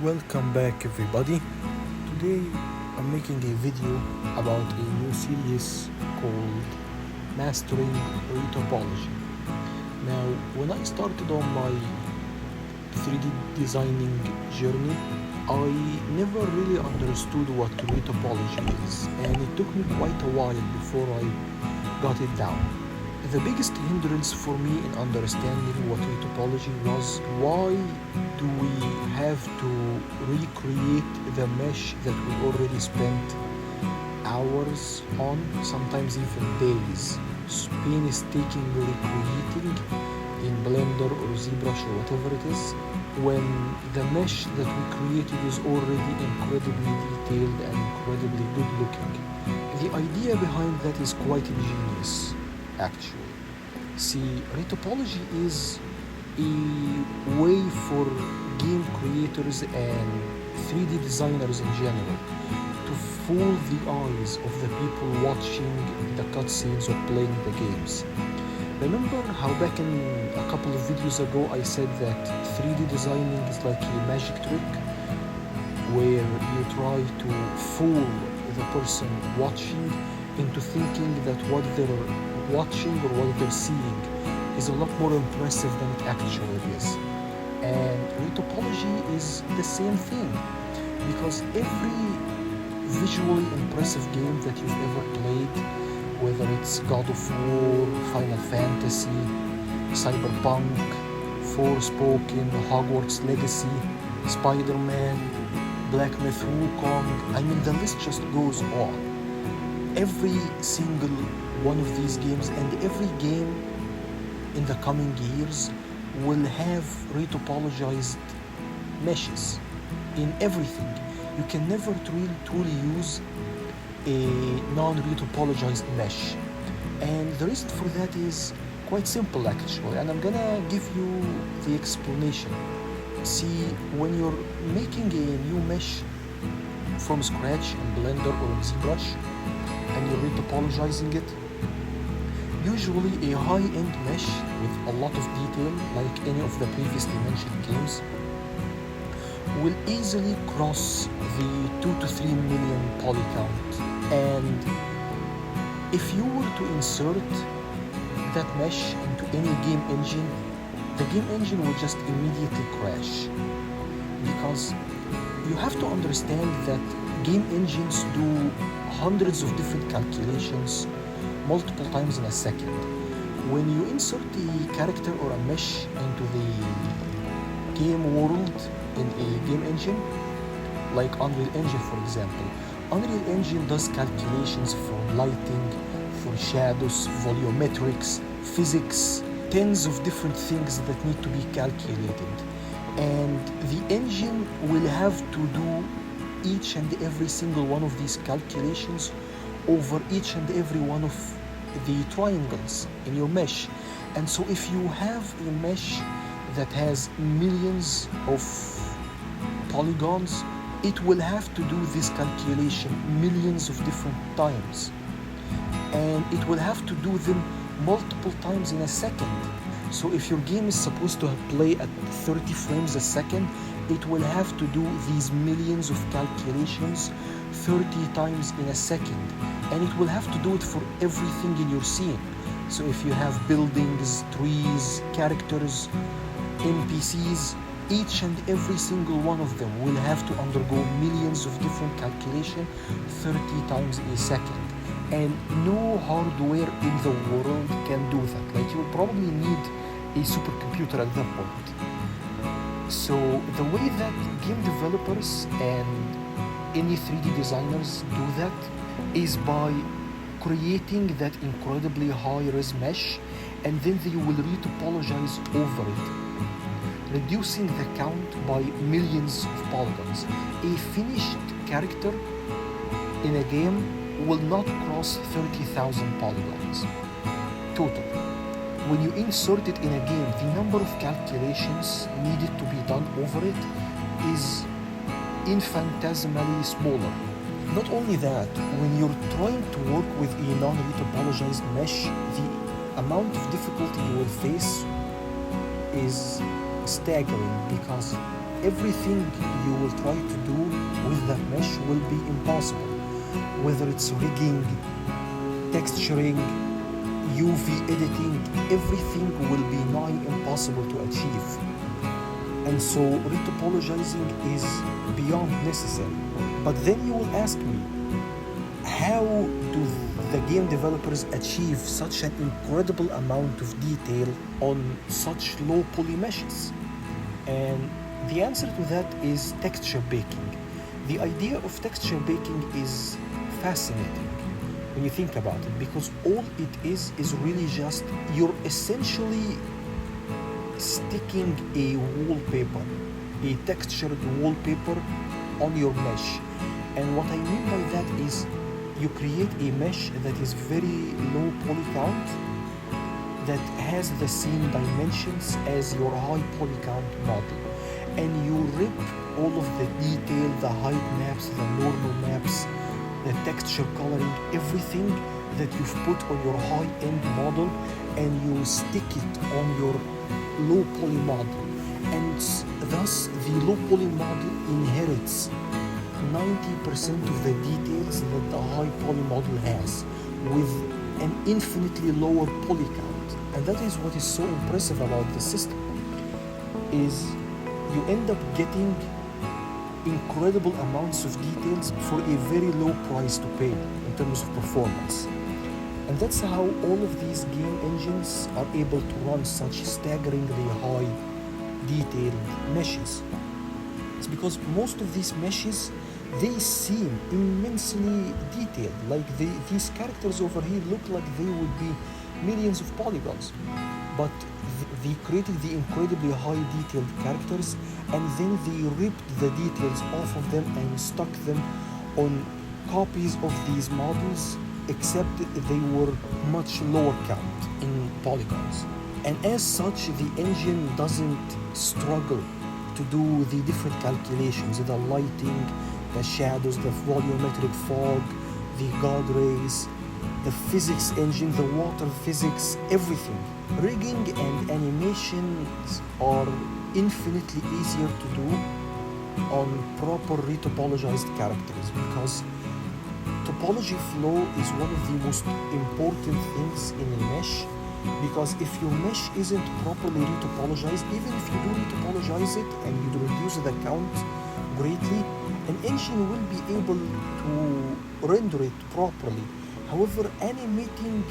Welcome back everybody. Today I'm making a video about a new series called Mastering Retopology. Now, when I started on my 3D designing journey, I never really understood what retopology is, and it took me quite a while before I got it down. The biggest hindrance for me in understanding what retopology was, why do we have to recreate the mesh that we already spent hours on, sometimes even days, painstakingly creating in Blender or ZBrush or whatever it is, when the mesh that we created is already incredibly detailed and incredibly good looking. The idea behind that is quite ingenious, actually. See, retopology is a way for game creators and 3D designers in general to fool the eyes of the people watching the cutscenes or playing the games. Remember how back in a couple of videos ago I said that 3D designing is like a magic trick where you try to fool the person watching into thinking that what they're watching or what they're seeing is a lot more impressive than it actually is. And retopology is the same thing, because every visually impressive game that you've ever played, whether it's God of War, Final Fantasy, Cyberpunk, Forspoken, Hogwarts Legacy, Spider-Man, Black Myth Wukong, the list just goes on. Every single one of these games and every game in the coming years will have retopologized meshes in everything. You can never truly use a non-retopologized mesh. And the reason for that is quite simple actually, and I'm gonna give you the explanation. See, when you're making a new mesh from scratch in Blender or in ZBrush, and you're retopologizing it, usually a high-end mesh with a lot of detail, like any of the previously mentioned games, will easily cross the 2 to 3 million poly count. And if you were to insert that mesh into any game engine, the game engine will just immediately crash. Because you have to understand that game engines do hundreds of different calculations multiple times in a second. When you insert a character or a mesh into the game world in a game engine, like Unreal Engine for example, Unreal Engine does calculations for lighting, for shadows, volumetrics, physics, tens of different things that need to be calculated. And the engine will have to do each and every single one of these calculations over each and every one of the triangles in your mesh. And so if you have a mesh that has millions of polygons, it will have to do this calculation millions of different times. And it will have to do them multiple times in a second. So if your game is supposed to play at 30 frames a second, it will have to do these millions of calculations 30 times in a second. And it will have to do it for everything in your scene. So if you have buildings, trees, characters, NPCs, each and every single one of them will have to undergo millions of different calculations 30 times a second. And no hardware in the world can do that. Like, you will probably need a supercomputer at that point. So the way that game developers and any 3D designers do that is by creating that incredibly high-res mesh, and then they will retopologize over it, reducing the count by millions of polygons. A finished character in a game will not cross 30,000 polygons total. When you insert it in a game, the number of calculations needed to be done over it is infinitesimally smaller. Not only that, when you're trying to work with a non-retopologized mesh, the amount of difficulty you will face is staggering, because everything you will try to do with that mesh will be impossible. Whether it's rigging, texturing, UV editing, everything will be nigh impossible to achieve. And so retopologizing is beyond necessary. But then you will ask me, how do the game developers achieve such an incredible amount of detail on such low poly meshes? And the answer to that is texture baking. The idea of texture baking is fascinating when you think about it, because all it is really just you're essentially sticking a wallpaper, a textured wallpaper on your mesh. And what I mean by that is you create a mesh that is very low poly count, that has the same dimensions as your high poly count model, and you rip all of the detail, the height maps, the normal maps, the texture coloring, everything that you've put on your high-end model, and you stick it on your low poly model. And thus the low poly model inherits 90% of the details that the high poly model has, with an infinitely lower poly count. And that is what is so impressive about the system, is you end up getting incredible amounts of details for a very low price to pay in terms of performance. And that's how all of these game engines are able to run such staggeringly high detailed meshes. It's because most of these meshes, they seem immensely detailed. Like these characters over here look like they would be millions of polygons. But they created the incredibly high detailed characters, and then they ripped the details off of them and stuck them on copies of these models, except they were much lower count in polygons. And as such, the engine doesn't struggle to do the different calculations, the lighting, the shadows, the volumetric fog, the god rays, the physics engine, the water physics, everything. Rigging and animations are infinitely easier to do on proper retopologized characters, because topology flow is one of the most important things in a mesh. Because if your mesh isn't properly retopologized, even if you do retopologize it and you reduce the count greatly, an engine will be able to render it properly. However, animating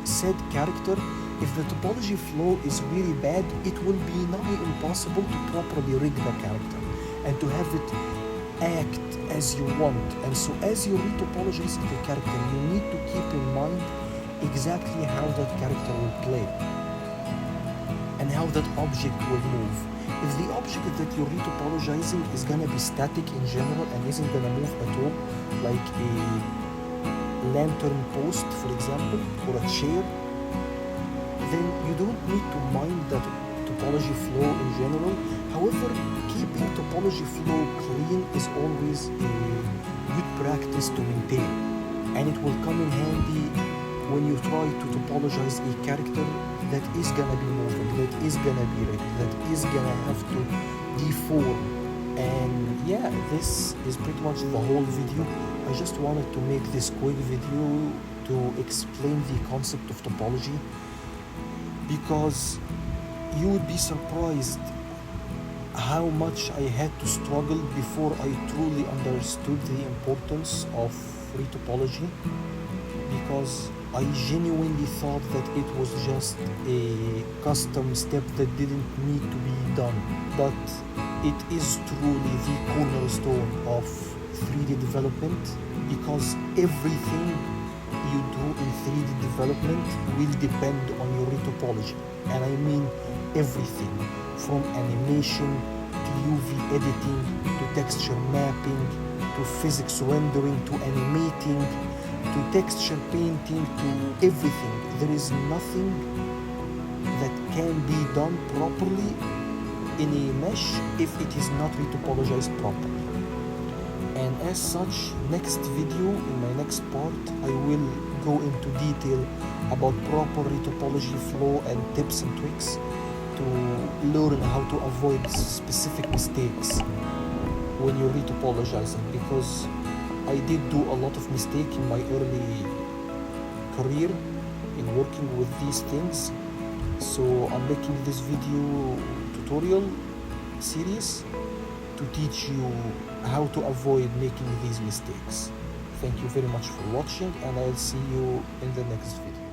said character, if the topology flow is really bad, it will be nigh impossible to properly rig the character and to have it act as you want. And so as you retopologize the character, you need to keep in mind exactly how that character will play and how that object will move. If the object that you're retopologizing is going to be static in general and isn't going to move at all, like a lantern post, for example, or a chair, then you don't need to mind that topology flow in general. However, keeping topology flow clean is always a good practice to maintain, and it will come in handy when you try to topologize a character that is gonna be moving, that is gonna be rigged, that is gonna have to deform. And yeah, this is pretty much the whole video. I just wanted to make this quick video to explain the concept of topology, because you would be surprised how much I had to struggle before I truly understood the importance of retopology, because I genuinely thought that it was just a custom step that didn't need to be done. But it is truly the cornerstone of 3D development, because everything you do in 3D development will depend on your retopology. And I mean everything, from animation to UV editing to texture mapping to physics rendering to animating to texture painting to everything. There is nothing that can be done properly in a mesh if it is not retopologized properly. And as such, next video, in my next part, I will go into detail about proper retopology flow and tips and tricks to learn how to avoid specific mistakes when you're retopologizing, because I did do a lot of mistake in my early career in working with these things. So I'm making this video tutorial series to teach you how to avoid making these mistakes. Thank you very much for watching, and I'll see you in the next video.